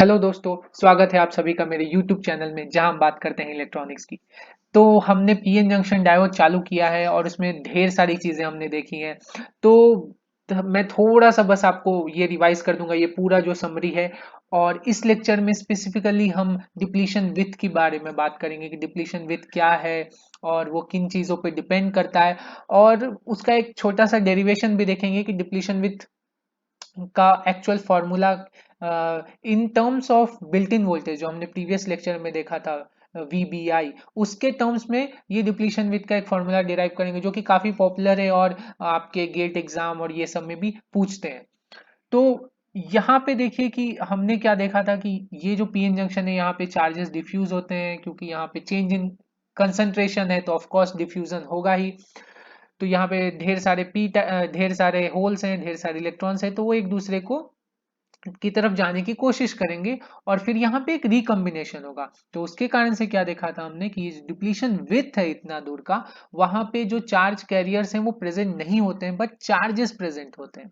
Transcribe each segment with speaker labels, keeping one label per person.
Speaker 1: Hello दोस्तों, स्वागत है आप सभी का मेरे YouTube चैनल में जहां हम बात करते हैं इलेक्ट्रॉनिक्स की। तो हमने पीएन जंक्शन डायोड चालू किया है और उसमें ढेर सारी चीजें हमने देखी हैं। तो मैं थोड़ा सा बस आपको ये रिवाइज कर दूंगा, ये पूरा जो समरी है। और इस लेक्चर में स्पेसिफिकली हम डिप्लीशन विथ के बारे में बात करेंगे कि डिप्लीशन विथ क्या है और वो किन चीजों पे डिपेंड करता है। और उसका एक छोटा सा डेरिवेशन भी देखेंगे कि डिप्लीशन विथ का actual formula in terms of built in voltage जो हमने प्रीवियस लेक्चर में देखा था, VBI, उसके टर्म्स में ये डिप्लीशन विथ का एक फॉर्मूला डिराइव करेंगे जो कि काफी पॉपुलर है और आपके गेट एग्जाम और ये सब में भी पूछते हैं। तो यहाँ पे देखिए कि हमने क्या देखा था कि ये जो पीएन जंक्शन है यहाँ पे चार्जेस डिफ्यूज होते हैं, क्योंकि यहाँ पे चेंज इन कंसंट्रेशन है तो ऑफ कोर्स डिफ्यूजन होगा ही। तो यहाँ पे ढेर सारे होल्स हैं, ढेर सारे इलेक्ट्रॉन्स हैं, तो वो एक दूसरे को की तरफ जाने की कोशिश करेंगे और फिर यहाँ पे एक रिकॉम्बिनेशन होगा। तो उसके कारण से क्या देखा था हमने कि डिप्लीशन विथ है इतना दूर का, वहां पे जो चार्ज कैरियर्स हैं वो प्रेजेंट नहीं होते हैं बट चार्जेस प्रेजेंट होते हैं।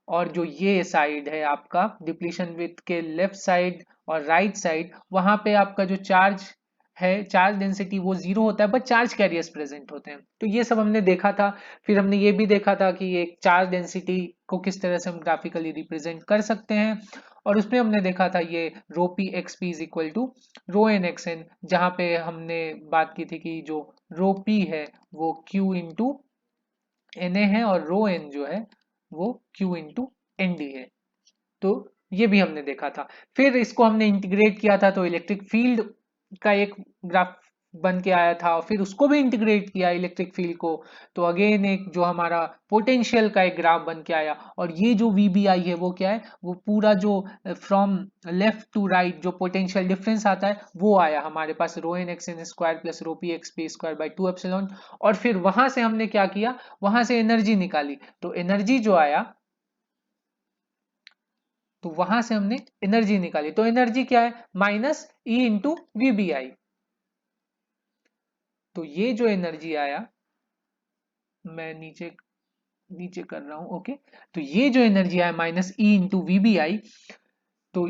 Speaker 1: और जो ये साइड है आपका डिप्लीशन विथ के लेफ्ट साइड और राइट साइड, वहां पे आपका जो चार्ज है, चार्ज डेंसिटी वो जीरो होता है बट चार्ज कैरियर्स प्रेजेंट होते हैं। तो ये सब हमने देखा था। फिर हमने ये भी देखा था कि एक चार्ज डेंसिटी को किस तरह से हम ग्राफिकली रिप्रेजेंट कर सकते हैं। और उसमें हमने देखा था ये rho p x p is equal to rho n x n, जहाँ पे हमने बात की थी कि जो रो पी है वो क्यू इंटू एन ए है और रो एन जो है वो क्यू इंटू एन डी है। तो ये भी हमने देखा था। फिर इसको हमने इंटीग्रेट किया था तो इलेक्ट्रिक फील्ड का एक ग्राफ बन के आया था और फिर उसको भी इंटीग्रेट किया इलेक्ट्रिक फील्ड को। तो अगेन एक जो हमारा पोटेंशियल का एक ग्राफ बन के आया। और ये जो VBI है वो क्या है, वो पूरा जो फ्रॉम लेफ्ट टू राइट जो पोटेंशियल डिफरेंस आता है वो आया हमारे पास rho n x n square plus rho p x p square by 2 epsilon. और फिर वहां से हमने क्या किया, वहां से एनर्जी निकाली। तो एनर्जी जो आया, तो वहां से हमने एनर्जी निकाली। तो एनर्जी क्या है, माइनस ई इंटू VBI। तो ये जो एनर्जी आया, मैं नीचे नीचे कर रहा हूं, ओके। तो ये जो एनर्जी आया माइनस ई इंटू VBI, तो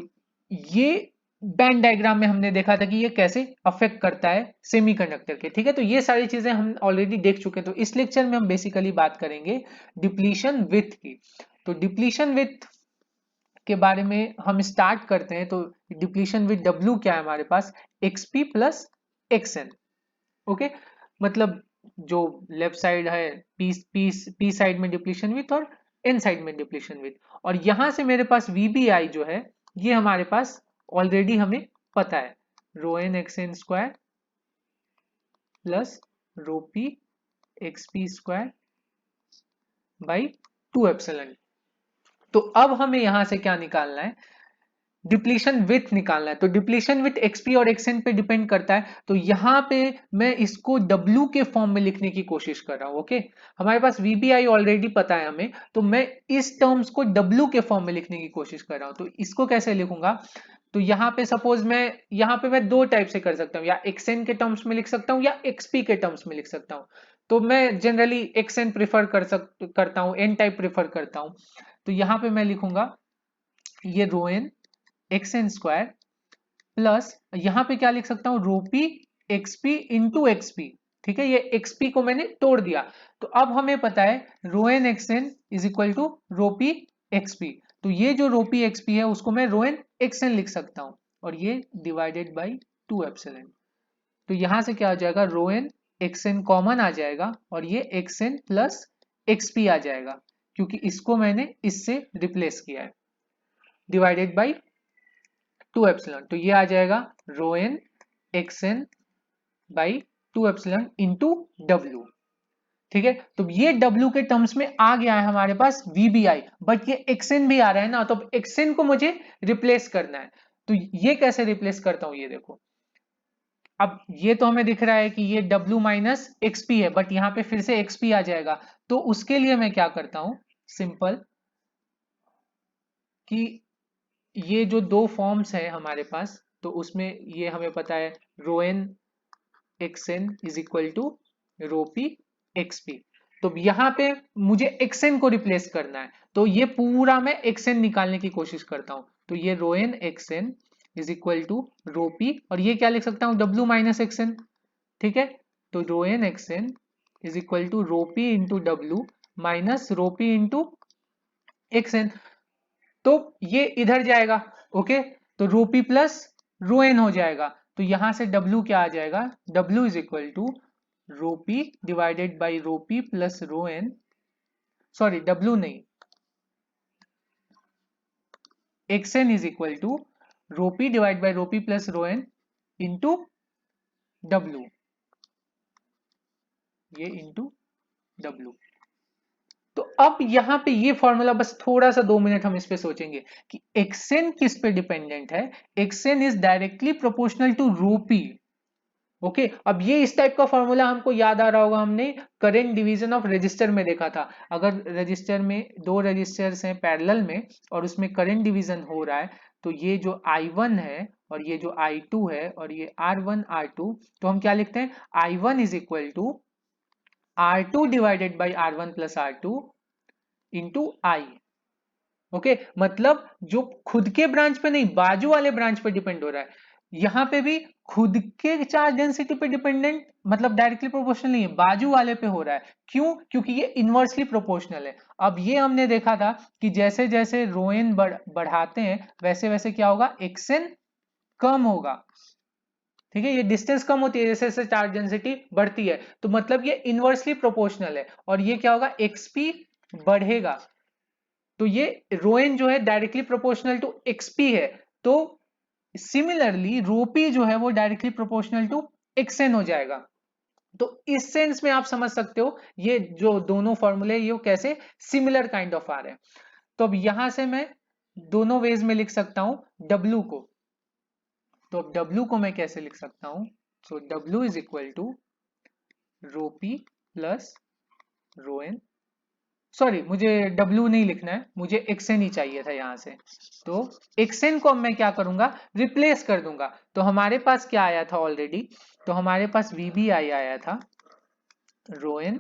Speaker 1: ये बैंड डायग्राम में हमने देखा था कि ये कैसे अफेक्ट करता है सेमीकंडक्टर के। ठीक है, तो ये सारी चीजें हम ऑलरेडी देख चुके हैं। तो इस लेक्चर में हम बेसिकली बात करेंगे डिप्लीशन विथ की। तो डिप्लीशन विथ के बारे में हम स्टार्ट करते हैं। तो डिप्लीशन विद W क्या है हमारे पास, XP प्लस XN। ओके, मतलब जो लेफ्ट साइड है पी साइड में डिप्लीशन विथ और एन साइड में डिप्लीशन विथ। और यहां से मेरे पास VBI जो है ये हमारे पास ऑलरेडी हमें पता है, rho n x n square plus rho p x p square by 2 epsilon. तो अब हमें यहां से क्या निकालना है, डिप्लीशन विथ निकालना है। तो डिप्लीशन विथ XP और XN पे डिपेंड करता है। तो यहां पे मैं इसको W के फॉर्म में लिखने की कोशिश कर रहा हूं। ओके, हमारे पास VBI ऑलरेडी पता है हमें, तो मैं इस टर्म्स को W के फॉर्म में लिखने की कोशिश कर रहा हूं। तो इसको कैसे लिखूंगा, तो यहाँ पे सपोज मैं दो टाइप से कर सकता हूँ, या XN के टर्म्स में लिख सकता हूँ या XP के टर्म्स में लिख सकता हूँ। तो मैं जनरली XN प्रिफर करता हूँ, N टाइप प्रिफर करता हूँ। तो यहाँ पे मैं लिखूंगा ये rho n x n square plus, यहां पे क्या लिख सकता हूं, रोपी एक्सपी इंटू एक्सपी। ठीक है, ये एक्सपी को मैंने तोड़ दिया। तो अब हमें पता है rho n x n is equal to rho p x p. तो ये जो रोपी एक्सपी है उसको मैं रो एन एक्स एन लिख सकता हूं, और ये डिवाइडेड बाई 2 एप्सिलॉन। तो यहां से क्या आ जाएगा, rho n x N common आ जाएगा और ये एक्स एन प्लस एक्सपी आ जाएगा, क्योंकि इसको मैंने इससे रिप्लेस किया है, डिवाइडेड बाई 2 एप्सिलॉन। तो ये आ जाएगा rho n x n by 2 epsilon into W. ठीक है, तो ये W के टर्म्स में आ गया है हमारे पास VBI, बट ये XN भी आ रहा है ना, तो XN को मुझे रिप्लेस करना है। तो ये कैसे रिप्लेस करता हूं, ये देखो। अब ये तो हमें दिख रहा है कि ये W माइनस XP है, बट यहां पे फिर से XP आ जाएगा। तो उसके लिए मैं क्या करता हूं, सिंपल, कि ये जो दो फॉर्म्स है हमारे पास, तो उसमें ये हमें पता है rho n x n is equal to rho p x p. तो यहां पे मुझे एक्स एन को रिप्लेस करना है, तो ये पूरा मैं एक्स एन निकालने की कोशिश करता हूं। तो ये rho n x n is equal to rho p, और ये क्या लिख सकता हूं, डब्ल्यू माइनस एक्स एन। ठीक है, तो rho n x n is equal to rho p into W minus rho p into x n. तो ये इधर जाएगा, ओके, तो rho p plus rho n हो जाएगा। तो यहां से डब्ल्यू क्या आ जाएगा, W is equal to rho p divided by rho p plus rho n, sorry W नहीं, x n is equal to rho p divide by rho p plus rho n into W, ये into W. तो अब यहां पे ये formula बस थोड़ा सा 2 मिनट हम इस पे सोचेंगे कि एक्सएन किस पे डिपेंडेंट है। X n is directly proportional to rho p. Okay, अब ये इस टाइप का फॉर्मूला हमको याद आ रहा होगा, हमने करंट डिवीजन ऑफ रजिस्टर में देखा था। अगर रजिस्टर में दो रजिस्टर्स हैं पैरेलल में और उसमें करंट डिवीजन हो रहा है, तो ये जो I1 है और ये जो I2 है और ये R1 R2, तो हम क्या लिखते हैं, I1 is equal to R2 divided by R1 plus R2 into I। Okay, मतलब जो खुद के ब्रांच पे नहीं, बाजू वाले ब्रांच पे डिपेंड हो रहा है। यहां पे भी खुद के चार्ज डेंसिटी पे डिपेंडेंट, मतलब डायरेक्टली प्रोपोर्शनल नहीं है, बाजू वाले पे हो रहा है। क्यों, क्योंकि ये इनवर्सली प्रोपोर्शनल है। अब ये हमने देखा था कि जैसे जैसे रोएन बढ़ाते हैं वैसे वैसे क्या होगा, एक्सएन कम होगा। ठीक है, ये डिस्टेंस कम होती है जैसे जैसे चार्ज डेंसिटी बढ़ती है, तो मतलब ये इनवर्सली प्रोपोर्शनल है। और ये क्या होगा, एक्सपी बढ़ेगा, तो ये रोएन जो है डायरेक्टली प्रोपोर्शनल टू एक्सपी है। तो सिमिलरली रोपी जो है वो डायरेक्टली प्रोपोर्शनल टू एक्सएन हो जाएगा। तो इस सेंस में आप समझ सकते हो ये जो दोनों फॉर्मूले ये कैसे सिमिलर काइंड ऑफ आ रहे हैं। तो अब यहां से मैं दोनों वेज में लिख सकता हूं W को। तो अब W को मैं कैसे लिख सकता हूं, so W is equal to rho p plus rho n, sorry मुझे W नहीं लिखना है, मुझे एक्सएन ही चाहिए था यहां से। तो एक्सएन को अब मैं क्या करूंगा, रिप्लेस कर दूंगा। तो हमारे पास क्या आया था ऑलरेडी, तो हमारे पास VBI आया था rho n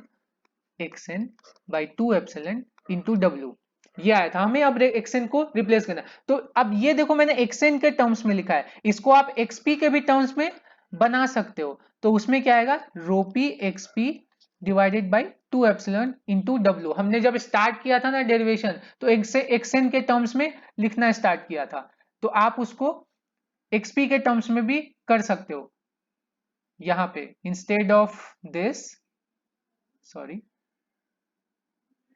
Speaker 1: x n by 2 epsilon into W, ये आया था। हमें अब एक्सएन को रिप्लेस करना, तो अब ये देखो मैंने एक्सएन के टर्म्स में लिखा है, इसको आप एक्सपी के भी टर्म्स में बना सकते हो। तो उसमें क्या आएगा, रोपी XP divided by 2 epsilon into W. हमने जब स्टार्ट किया था ना डेरिवेशन, तो एक्सएन के टर्म्स में लिखना स्टार्ट किया था, तो आप उसको एक्सपी के टर्म्स में भी कर सकते हो। यहां पे instead of this, sorry,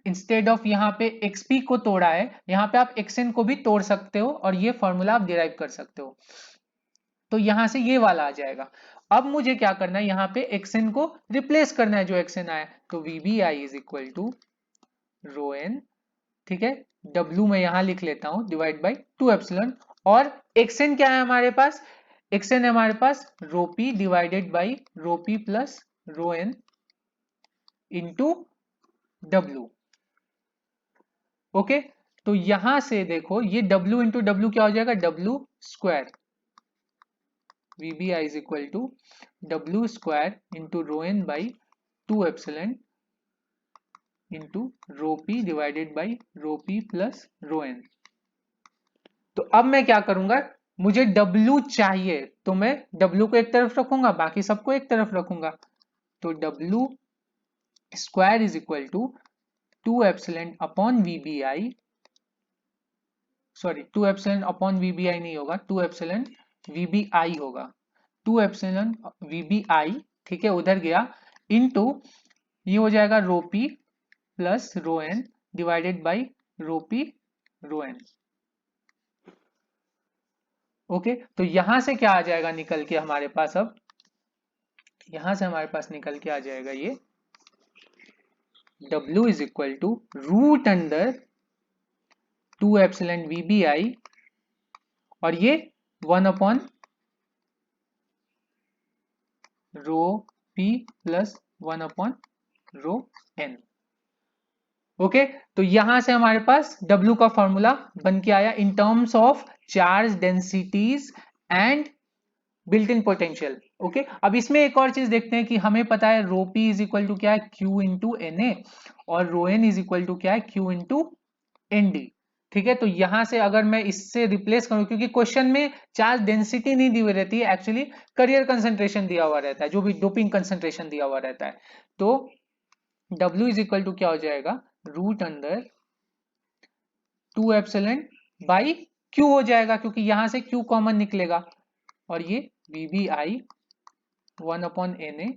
Speaker 1: instead of यहाँ पे एक्सपी को तोड़ा है, यहाँ पे आप एक्सएन को भी तोड़ सकते हो और ये फॉर्मूला आप डिराइव कर सकते हो। तो यहां से ये वाला आ जाएगा। अब मुझे क्या करना है, यहाँ पे एक्सएन को रिप्लेस करना है जो एक्सएन आया, तो VBI is equal to rho n, ठीक है, W में यहां लिख लेता हूं डिवाइड बाई 2 एप्सिलॉन, और एक्सएन क्या है हमारे पास, एक्सएन है हमारे पास rho p divided by rho p plus rho n into W. Okay, तो यहां से देखो ये W इंटू डब्ल्यू क्या हो जाएगा, W square, VBI is equal to W square into rho n by 2 epsilon into rho p divided by rho p plus rho n. तो अब मैं क्या करूंगा, मुझे W चाहिए तो मैं W को एक तरफ रखूंगा, बाकी सबको एक तरफ रखूंगा। तो W square is equal to 2 epsilon upon VBI, sorry 2 epsilon upon VBI नहीं होगा, 2 एप्सिलॉन VBI होगा, 2 एप्सिलॉन VBI, ठीक है, उधर गया इनटू ये हो जाएगा rho p plus rho n divided by rho p rho n. Okay, तो यहां से क्या आ जाएगा निकल के हमारे पास, अब यहां से हमारे पास निकल के आ जाएगा ये W is equal to root under 2 epsilon VBI, और ये 1 upon rho p plus 1 upon rho n. Okay, तो यहां से हमारे पास W का फॉर्मूला बन के आया in terms of charge densities and built in potential. Okay, अब इसमें एक और चीज देखते हैं कि हमें पता है रो पी इज इक्वल टू क्या है, Q इंटू एन ए, और रो एन इज इक्वल टू क्या है, Q इंटू एन डी। ठीक है, तो यहां से अगर मैं इससे रिप्लेस करूं, क्योंकि क्वेश्चन में चार्ज डेंसिटी नहीं दी हुई रहती है, एक्चुअली करियर कंसंट्रेशन दिया हुआ रहता है, जो भी डोपिंग कंसंट्रेशन दिया हुआ रहता है। तो W इज इक्वल टू क्या हो जाएगा, root under 2 epsilon by Q हो जाएगा, क्योंकि यहां से Q कॉमन निकलेगा, और ये VBI 1/NA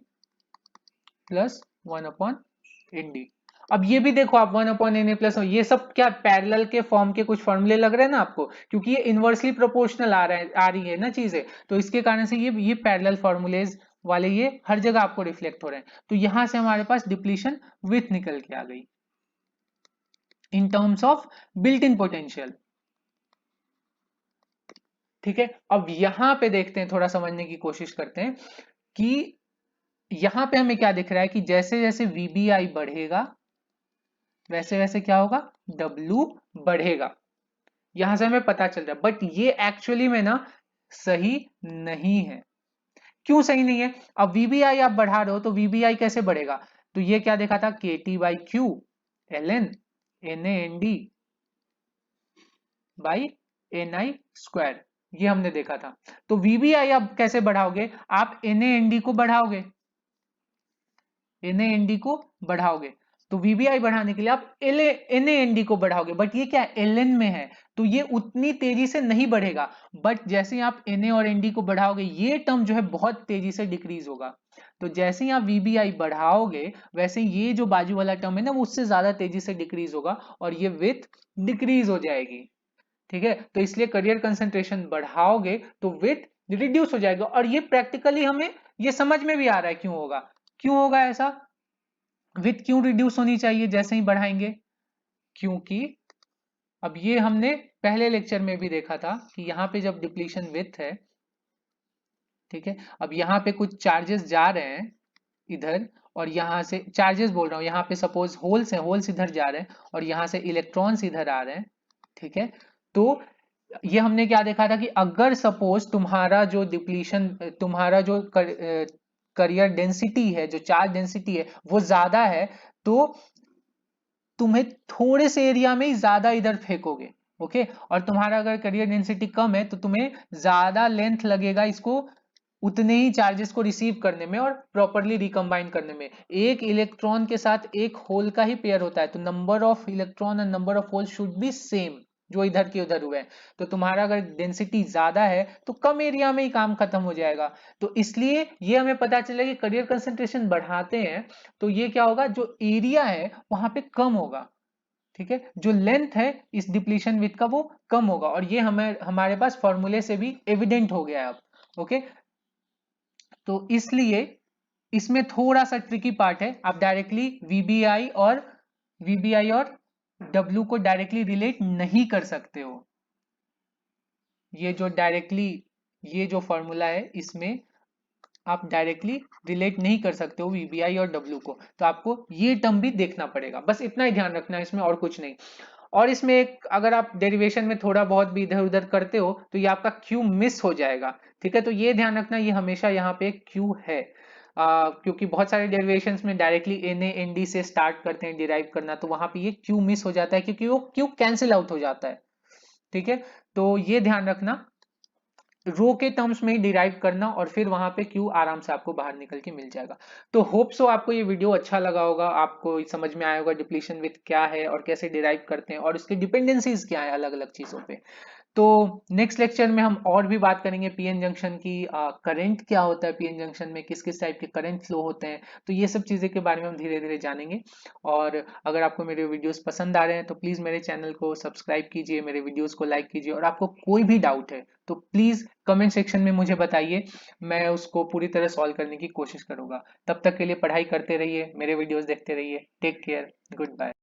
Speaker 1: प्लस 1/ND। अब ये भी देखो आप 1/NA प्लस, ये सब क्या पैरेलल के फॉर्म के कुछ फॉर्मूले लग रहे हैं ना आपको, क्योंकि ये इनवर्सली प्रोपोर्शनल आ रही है ना चीजें, तो इसके कारण से ये पैरेलल फॉर्मूलेज वाले ये हर जगह आपको रिफ्लेक्ट हो रहे हैं। तो यहां से हमारे पास डिप्लीशन विथ निकल के आ गई in terms of built in potential. ठीक है, अब यहां पे देखते हैं, थोड़ा समझने की कोशिश करते हैं कि यहां पे हमें क्या दिख रहा है कि जैसे जैसे VBI बढ़ेगा वैसे वैसे क्या होगा, W बढ़ेगा। यहां से हमें पता चल रहा है, बट ये एक्चुअली में ना सही नहीं है। क्यों सही नहीं है, अब VBI आप बढ़ा रहे हो तो VBI कैसे बढ़ेगा, तो ये क्या देखा था, KT/Q ln NAND by NI², ये हमने देखा था। तो VBI आप कैसे बढ़ाओगे, आप NAND को बढ़ाओगे, NAND को बढ़ाओगे, तो VBI बढ़ाने के लिए आप NAND को बढ़ाओगे, बट ये क्या LN में है, तो ये उतनी तेजी से नहीं बढ़ेगा। बट जैसे ही आप Na और ND को बढ़ाओगे, ये टर्म जो है बहुत तेजी से डिक्रीज होगा। तो जैसे ही आप VBI बढ़ाओगे वैसे ये जो बाजू वाला टर्म है ना, वो उससे ज्यादा तेजी से डिक्रीज होगा, और ये विथ डिक्रीज हो जाएगी। ठीक है, तो इसलिए करियर कंसंट्रेशन बढ़ाओगे तो विथ रिड्यूस हो जाएगा, और ये प्रैक्टिकली हमें ये समझ में भी आ रहा है क्यों होगा। क्यों होगा ऐसा, विथ क्यों रिड्यूस होनी चाहिए जैसे ही बढ़ाएंगे, क्योंकि अब ये हमने पहले लेक्चर में भी देखा था कि यहाँ पे जब डिप्लीशन विथ है, ठीक है, अब यहाँ पे कुछ चार्जेस जा रहे हैं इधर, और यहाँ से चार्जेस बोल रहा हूँ, यहाँ पे सपोज होल्स हैं, होल्स इधर जा रहे हैं और यहाँ से इलेक्ट्रॉन्स इधर आ रहे हैं। ठीक है, तो ये हमने क्या देखा था कि अगर सपोज तुम्हारा जो डिप्लीशन, तुम्हारा जो करियर डेंसिटी है, जो चार्ज डेंसिटी है वो ज्यादा है, तो तुम्हें थोड़े से एरिया में ही ज्यादा इधर फेंकोगे। ओके, और तुम्हारा अगर करियर डेंसिटी कम है तो तुम्हें ज्यादा लेंथ लगेगा इसको उतने ही चार्जेस को रिसीव करने में और प्रॉपरली रिकम्बाइन करने में। एक इलेक्ट्रॉन के साथ एक होल का ही पेयर होता है, तो number of electron and number of hole should be same, जो इधर के उधर हुए हैं। तो तुम्हारा अगर डेंसिटी ज्यादा है तो कम एरिया में ही काम खत्म हो जाएगा। तो इसलिए ये हमें पता चला कि करियर कंसंट्रेशन बढ़ाते हैं तो ये क्या होगा, जो एरिया है वहां पे कम होगा। ठीक है, जो लेंथ है इस डिप्लीशन विथ का वो कम होगा, और ये हमें हमारे पास फॉर्मूले से भी एविडेंट हो गया है अब। ओके, तो इसलिए इसमें थोड़ा सा ट्रिकी पार्ट है, आप डायरेक्टली वीबीआई और डब्ल्यू को डायरेक्टली रिलेट नहीं कर सकते हो। ये जो डायरेक्टली, ये जो फॉर्मूला है इसमें आप डायरेक्टली रिलेट नहीं कर सकते हो वीबीआई और डब्ल्यू को, तो आपको ये टर्म भी देखना पड़ेगा, बस इतना ही ध्यान रखना है इसमें, और कुछ नहीं। और इसमें एक अगर आप डेरिवेशन में थोड़ा बहुत भी इधर उधर करते हो तो ये आपका क्यू मिस हो जाएगा। ठीक है, तो ये ध्यान रखना, ये हमेशा यहाँ पे क्यू है, क्योंकि बहुत सारे डेरिवेशंस में डायरेक्टली NAND से स्टार्ट करते हैं डिराइव करना, तो वहां पे ये क्यू मिस हो जाता है क्योंकि वो क्यू कैंसिल आउट हो जाता है। ठीक है, तो ये ध्यान रखना, रो के टर्म्स में ही डिराइव करना और फिर वहां पे क्यू आराम से आपको बाहर निकल के मिल जाएगा। तो होप सो आपको ये वीडियो अच्छा लगा होगा, आपको समझ में आया होगा डिप्लीशन विथ क्या है और कैसे डिराइव करते हैं और उसकी डिपेंडेंसीज क्या है अलग अलग चीजों पे। तो नेक्स्ट लेक्चर में हम और भी बात करेंगे पीएन जंक्शन की, करंट क्या होता है पीएन जंक्शन में, किस किस टाइप के करंट फ्लो होते हैं, तो ये सब चीज़ें के बारे में हम धीरे धीरे जानेंगे। और अगर आपको मेरे वीडियोस पसंद आ रहे हैं तो प्लीज़ मेरे चैनल को सब्सक्राइब कीजिए, मेरे वीडियोस को लाइक कीजिए, और आपको कोई भी डाउट है तो प्लीज़ कमेंट सेक्शन में मुझे बताइए, मैं उसको पूरी तरह सॉल्व करने की कोशिश करूंगा। तब तक के लिए पढ़ाई करते रहिए, मेरे वीडियोस देखते रहिए। Take care, good bye.